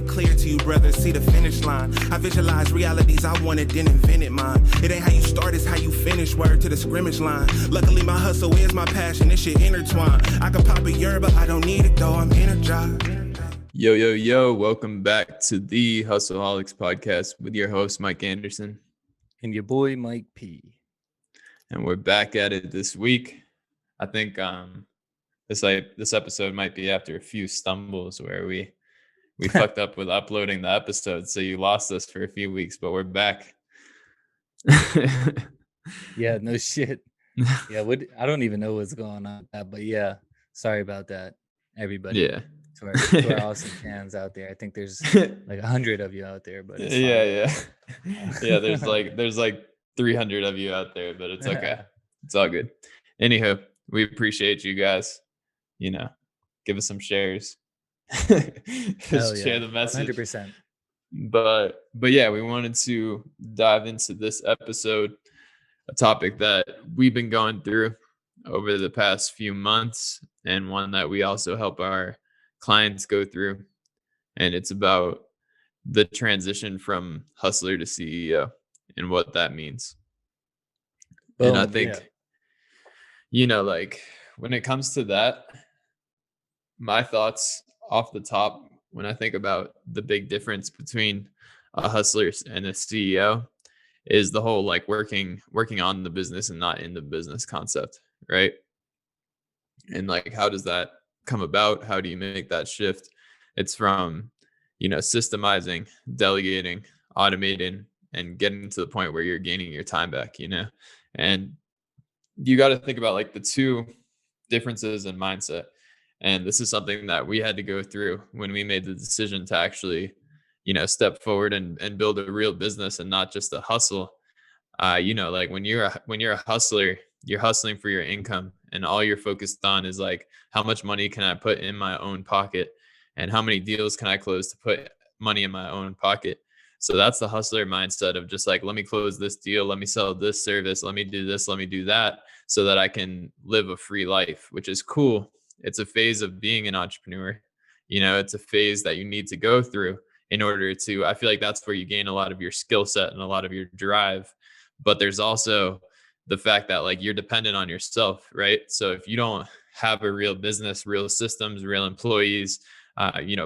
it clear to you, brother, see the finish line. I visualize realities I wanted, then invented mine. It ain't how you start, it's how you finish, word to the scrimmage line. Luckily my hustle is my passion, this shit intertwined. I can pop a yerba, I don't need it though, I'm energized. Yo, welcome back to the Hustleaholics podcast with your host, Mike Anderson. And your boy, Mike P. And we're back at it this week. I think this episode might be after a few stumbles where we fucked up with uploading the episode, so you lost us for a few weeks, but we're back. Yeah, no shit. Yeah, I don't even know what's going on with that, but yeah, sorry about that, everybody. Yeah. To our awesome fans out there. I think there's like 100 of you out there, but it's yeah. There's like 300 of you out there, but it's okay. It's all good. Anyhow, we appreciate you guys. Give us some shares. Share the message. 100%. But yeah, we wanted to dive into this episode, a topic that we've been going through over the past few months, and one that we also help our clients go through. And it's about the transition from hustler to CEO and what that means. And I think, like when it comes to that, my thoughts off the top, when I think about the big difference between a hustler and a CEO, is the whole like working on the business and not in the business concept, right? And like, how does that come about? How do you make that shift? It's from, systemizing, delegating, automating, and getting to the point where you're gaining your time back, and you got to think about like the two differences in mindset. And this is something that we had to go through when we made the decision to actually, step forward and build a real business and not just a hustle. Like when you're a hustler, you're hustling for your income, and all you're focused on is like, how much money can I put in my own pocket, and how many deals can I close to put money in my own pocket? So that's the hustler mindset of just like, let me close this deal, let me sell this service, let me do this, let me do that, so that I can live a free life, which is cool. It's a phase of being an entrepreneur. It's a phase that you need to go through in order to, I feel like that's where you gain a lot of your skill set and a lot of your drive. But there's also the fact that like you're dependent on yourself, right? So if you don't have a real business, real systems, real employees,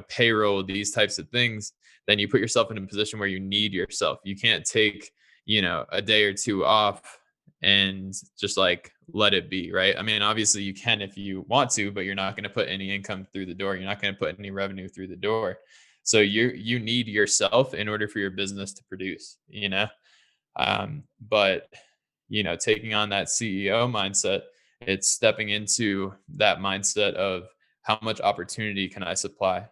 payroll, these types of things, then you put yourself in a position where you need yourself. You can't take, a day or two off and just like let it be, right? I mean, obviously you can if you want to, but you're not going to put any income through the door. You're not going to put any revenue through the door. So you need yourself in order for your business to produce, but taking on that CEO mindset, it's stepping into that mindset of how much opportunity can I supply?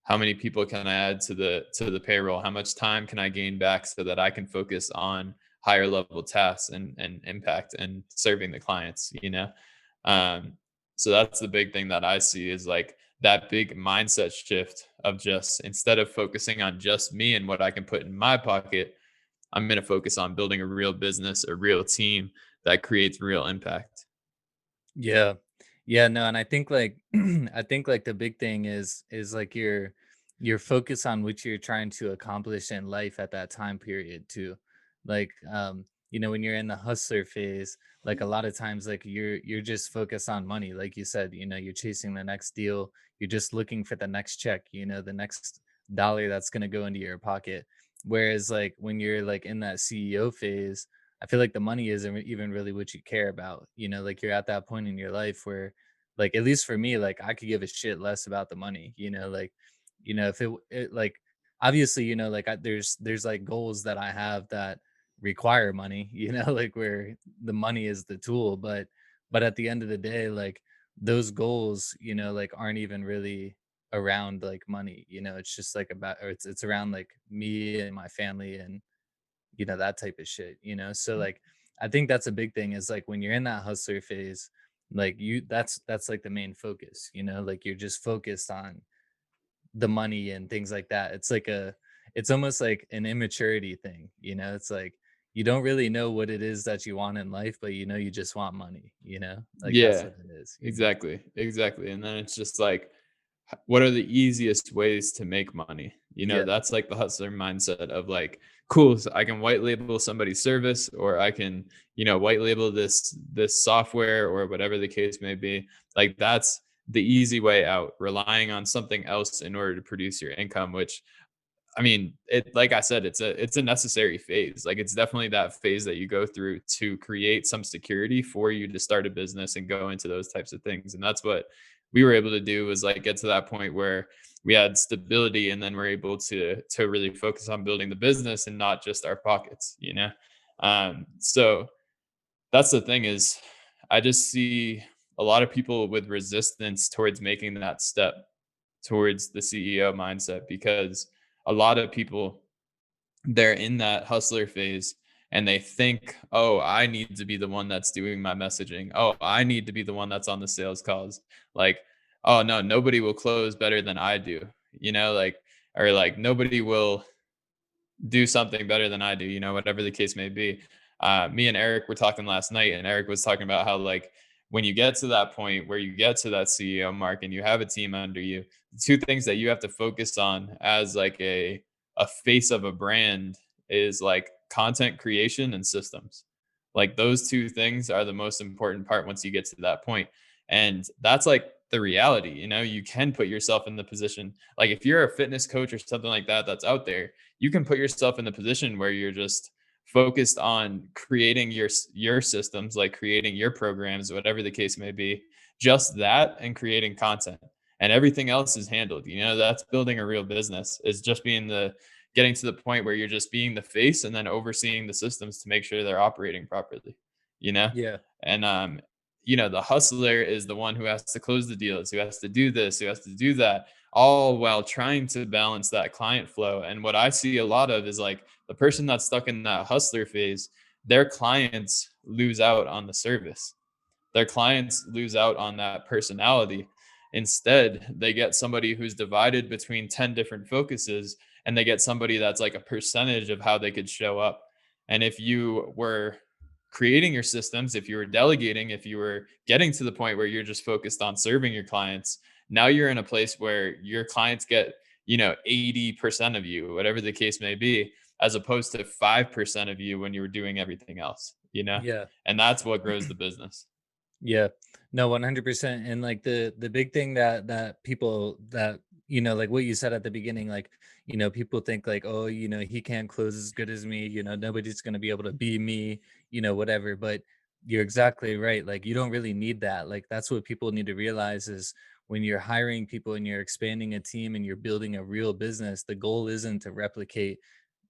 How many people can I add to the payroll? How much time can I gain back so that I can focus on higher level tasks and impact and serving the clients, So that's the big thing that I see is like that big mindset shift of just, instead of focusing on just me and what I can put in my pocket, I'm going to focus on building a real business, a real team that creates real impact. Yeah. Yeah, no, and I think like the big thing is like your focus on what you're trying to accomplish in life at that time period too. Like when you're in the hustler phase, like a lot of times like you're just focused on money. Like you said, you're chasing the next deal, you're just looking for the next check, the next dollar that's going to go into your pocket. Whereas like when you're like in that CEO phase, I feel like the money isn't even really what you care about. Like you're at that point in your life where, like, at least for me, like I could give a shit less about the money, if it like, obviously, like there's like goals that I have that require money, like where the money is the tool. But at the end of the day, like those goals, like aren't even really around like money, it's just like about, or it's around like me and my family and that type of shit, so like I think that's a big thing is like when you're in that hustler phase, like that's like the main focus, like you're just focused on the money and things like that. It's almost like an immaturity thing, it's like you don't really know what it is that you want in life, but you just want money, like Yeah, that's what it is. exactly. And then it's just like, what are the easiest ways to make money? Yeah. That's like the hustler mindset of like, cool, so I can white label somebody's service, or I can, white label this software or whatever the case may be. Like that's the easy way out, relying on something else in order to produce your income, which I mean, like I said, it's a necessary phase. Like it's definitely that phase that you go through to create some security for you to start a business and go into those types of things. And that's what we were able to do, was like get to that point where we had stability, and then we're able to really focus on building the business and not just our pockets. So that's the thing, is I just see a lot of people with resistance towards making that step towards the CEO mindset, because a lot of people, they're in that hustler phase and they think, oh, I need to be the one that's doing my messaging. Oh, I need to be the one that's on the sales calls. Like, oh no, nobody will close better than I do, like, or like nobody will do something better than I do, whatever the case may be. Me and Eric were talking last night, and Eric was talking about how, like, when you get to that point where you get to that CEO mark and you have a team under you, the two things that you have to focus on as like a face of a brand is like content creation and systems. Like those two things are the most important part once you get to that point. And that's like the reality, you can put yourself in the position, like if you're a fitness coach or something like that that's out there, you can put yourself in the position where you're just focused on creating your systems, like creating your programs, whatever the case may be, just that, and creating content, and everything else is handled. That's building a real business, is just being the getting to the point where you're just being the face and then overseeing the systems to make sure they're operating properly you know Yeah. and the hustler is the one who has to close the deals, who has to do this, who has to do that, all while trying to balance that client flow. And what I see a lot of is like the person that's stuck in that hustler phase, their clients lose out on the service. Their clients lose out on that personality. Instead, they get somebody who's divided between 10 different focuses, and they get somebody that's like a percentage of how they could show up. And if you were creating your systems, if you were delegating, if you were getting to the point where you're just focused on serving your clients, now you're in a place where your clients get, 80% of you, whatever the case may be, as opposed to 5% of you when you were doing everything else. Yeah. And that's what grows the business. Yeah. No, 100%. And like the big thing that people that like what you said at the beginning, like, people think like, oh, he can't close as good as me, nobody's going to be able to be me, whatever. But you're exactly right. Like you don't really need that. Like that's what people need to realize is when you're hiring people and you're expanding a team and you're building a real business, the goal isn't to replicate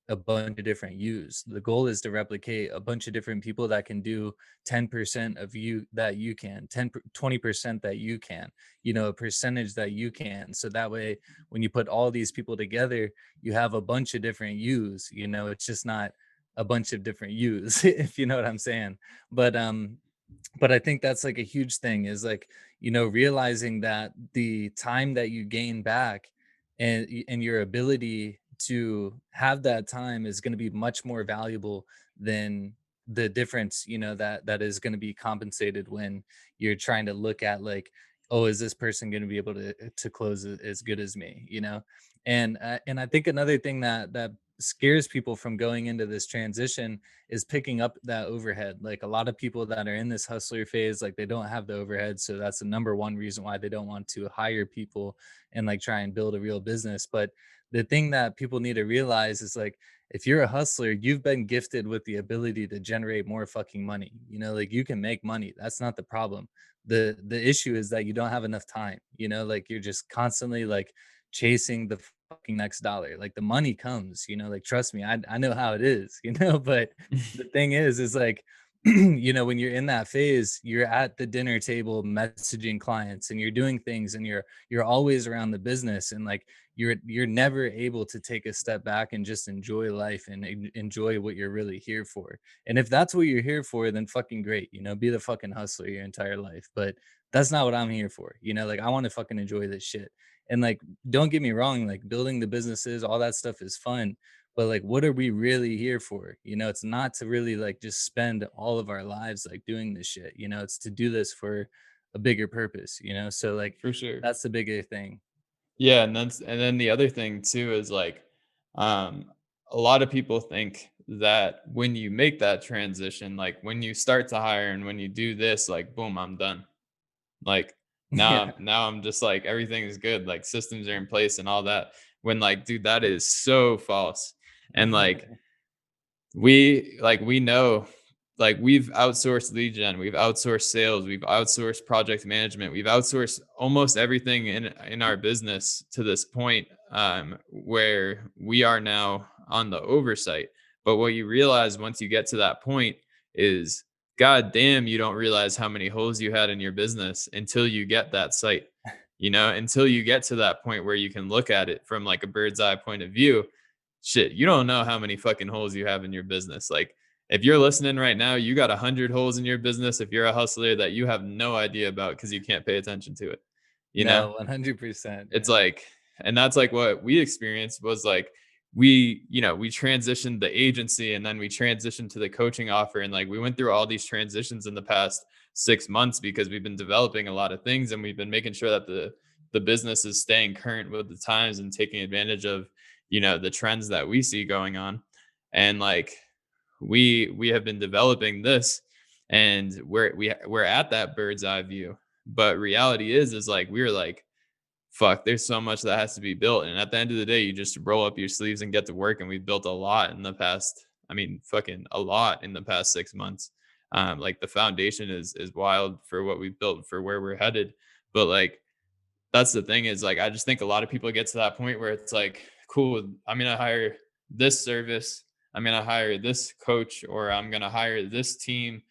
a bunch of different yous. The goal is to replicate a bunch of different people that can do 10% of you that you can, 20% that you can, a percentage that you can. So that way, when you put all these people together, you have a bunch of different yous, it's just not a bunch of different yous, if you know what I'm saying. But I think that's like a huge thing is like, realizing that the time that you gain back and your ability to have that time is going to be much more valuable than the difference, that is going to be compensated when you're trying to look at like, oh, is this person going to be able to close as good as me, and I think another thing that scares people from going into this transition is picking up that overhead. Like a lot of people that are in this hustler phase, like they don't have the overhead. So that's the number one reason why they don't want to hire people and like try and build a real business. But the thing that people need to realize is like, if you're a hustler, you've been gifted with the ability to generate more fucking money. Like you can make money. That's not the problem. The issue is that you don't have enough time, like you're just constantly like chasing the fucking next dollar. Like the money comes, like trust me, I know how it is, but the thing is like, when you're in that phase, you're at the dinner table messaging clients and you're doing things and you're always around the business, and like you're never able to take a step back and just enjoy life and enjoy what you're really here for. And if that's what you're here for, then fucking great, be the fucking hustler your entire life. But that's not what I'm here for. Like I want to fucking enjoy this shit. And like, don't get me wrong, like building the businesses, all that stuff is fun. But like, what are we really here for? It's not to really like just spend all of our lives like doing this shit. It's to do this for a bigger purpose. So like, For sure. that's the bigger thing. Yeah, and then the other thing too is like, um, a lot of people think that when you make that transition, like when you start to hire and when you do this, like boom, I'm done. Like Yeah. now I'm just like everything is good, like systems are in place and all that. When like, dude, that is so false. And like we know, like we've outsourced lead gen, we've outsourced sales, we've outsourced project management, we've outsourced almost everything in our business to this point, where we are now on the oversight. But what you realize once you get to that point is, god damn, you don't realize how many holes you had in your business until you get that site, until you get to that point where you can look at it from like a bird's eye point of view. Shit, you don't know how many fucking holes you have in your business. Like, if you're listening right now, you got 100 holes in your business. If you're a hustler that you have no idea about because you can't pay attention to it, you know, No, 100%, it's man. like, and that's like what we experienced was like, we transitioned the agency and then we transitioned to the coaching offer. And like, we went through all these transitions in the past 6 months because we've been developing a lot of things and we've been making sure that the business is staying current with the times and taking advantage of, the trends that we see going on. And like, we have been developing this and we're at that bird's eye view. But reality is like, we're like, fuck, there's so much that has to be built. And at the end of the day, you just roll up your sleeves and get to work. And we've built a lot in the past. I mean, fucking a lot in the past 6 months. Like the foundation is wild for what we've built for where we're headed. But like, that's the thing is like, I just think a lot of people get to that point where it's like, cool, I'm going to hire this service. I'm going to hire this coach, or I'm going to hire this team,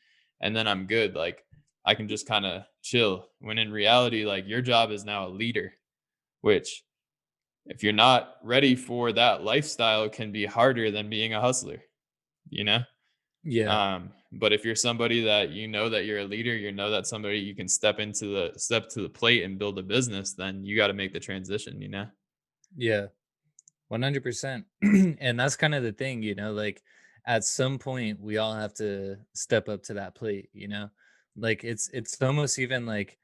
and then I'm good. Like, I can just kind of chill. When in reality, like, your job is now a leader, which if you're not ready for that lifestyle can be harder than being a hustler, you know? Yeah. But if you're somebody that that you're a leader, that somebody you can step to the plate and build a business, then you got to make the transition. Yeah. 100%. And that's kind of the thing, like at some point we all have to step up to that plate. Like it's almost even like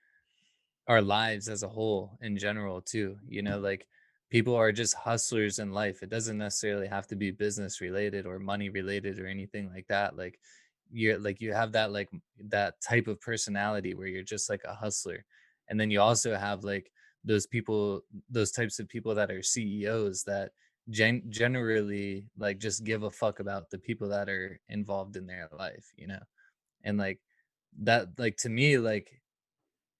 our lives as a whole in general too. Like people are just hustlers in life. It doesn't necessarily have to be business related or money related or anything like that. Like you have that that type of personality where you're just like a hustler. And then you also have like those types of people that are CEOs that generally like just give a fuck about the people that are involved in their life. And like that, like to me, like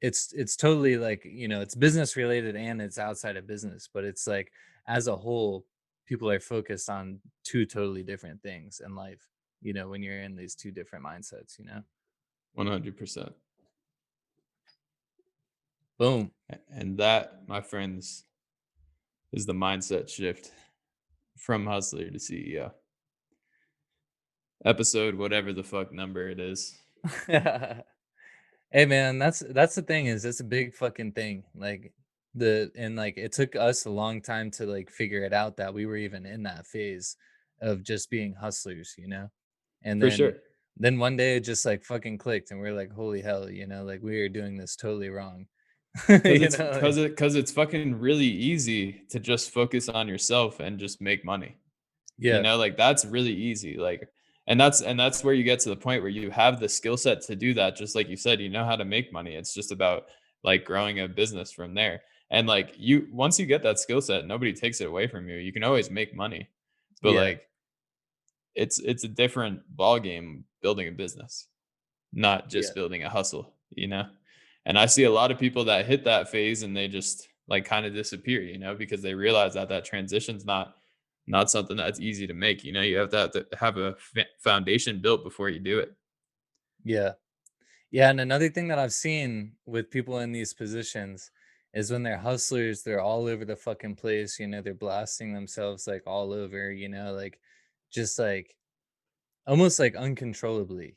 it's totally like, it's business related and it's outside of business, but it's like as a whole, people are focused on two totally different things in life, when you're in these two different mindsets. 100%. Boom. And that, my friends, is the mindset shift from hustler to CEO. Episode, whatever the fuck number it is. Hey man, that's the thing, is it's a big fucking thing. Like and like it took us a long time to like figure it out that we were even in that phase of just being hustlers. And For sure. then one day it just like fucking clicked and we're like, holy hell, like we are doing this totally wrong. Cause you it's know, cause like, it cause it's fucking really easy to just focus on yourself and just make money. yeah, Like that's really easy. Like, and that's where you get to the point where you have the skill set to do that. Just like you said, you know how to make money. It's just about like growing a business from there. And like once you get that skill set, nobody takes it away from you. You can always make money. But yeah, like it's a different ball game building a business, not yeah, just building a hustle. And I see a lot of people that hit that phase and they just like kind of disappear, because they realize that that transition's not something that's easy to make. You have a foundation built before you do it. yeah. Yeah, and another thing that I've seen with people in these positions is when they're hustlers, they're all over the fucking place, they're blasting themselves like all over, like just like almost like uncontrollably.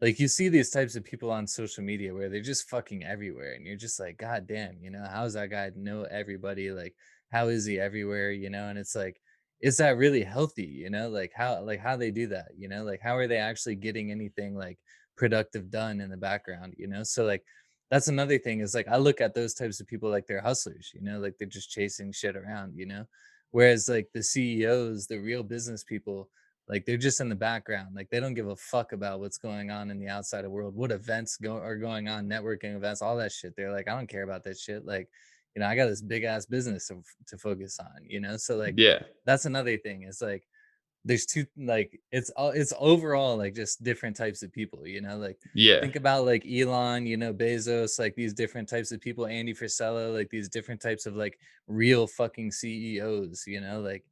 Like you see these types of people on social media where they're just fucking everywhere and you're just like, God damn, how does that guy know everybody? Like, how is he everywhere? And it's like, is that really healthy? Like how they do that? Like how are they actually getting anything like productive done in the background? So like that's another thing is like I look at those types of people like they're hustlers, you know, like they're just chasing shit around, you know. Whereas like the CEOs, the real business people, like they're just in the background. Like they don't give a fuck about what's going on in the outside of world, what events are going on, networking events, all that shit. They're like, I don't care about that shit. Like, you know, I got this big ass business to focus on, you know. So like Yeah. that's another thing. It's like there's two, like it's overall like just different types of people, you know. Like Yeah. think about like Elon, you know, Bezos, like these different types of people, Andy Frisella, like these different types of like real fucking CEOs, you know, like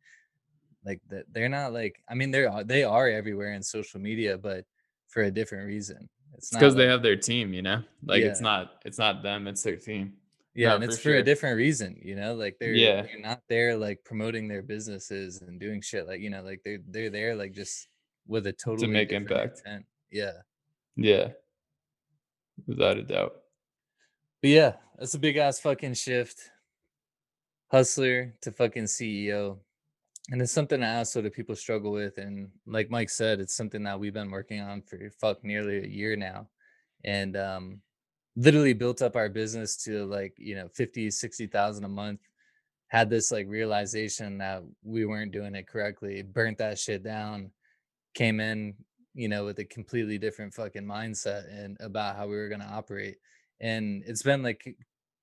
that they're not like, I mean they are everywhere in social media, but for a different reason. It's It's not because they like, have their team, you know? Like yeah, it's not them, it's their team. yeah, No, and for it's for a sure. different reason, you know, like Yeah. they're not there like promoting their businesses and doing shit, like, you know, like they're there like just with a To totally make different impact. intent. Yeah. Yeah. Without a doubt. But yeah, that's a big ass fucking shift. Hustler to fucking CEO. And it's something that also that people struggle with. And like Mike said, it's something that we've been working on for nearly a year now. And literally built up our business to like, you know, 50, 60,000 a month. Had this like realization that we weren't doing it correctly, burnt that shit down, came in, you know, with a completely different fucking mindset and about how we were going to operate. And it's been like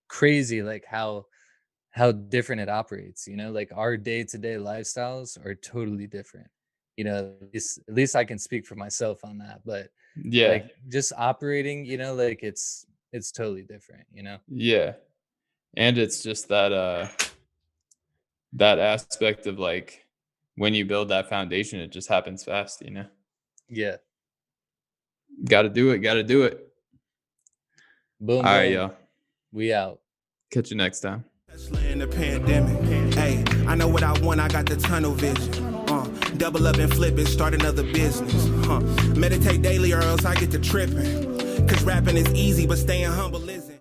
crazy, like how different it operates, you know, like our day-to-day lifestyles are totally different, you know. At least I can speak for myself on that, but Yeah. like just operating, you know, like it's totally different, you know. Yeah. And it's just that that aspect of like when you build that foundation, it just happens fast, you know. Yeah. Gotta do it, gotta do it. Boom All right, boom. y'all. We out. Catch you next time. Tesla in the pandemic. Hey, I know what I want, I got the tunnel vision. Double up and flip it, start another business. Meditate daily or else I get to tripping. Cause rapping is easy, but staying humble isn't.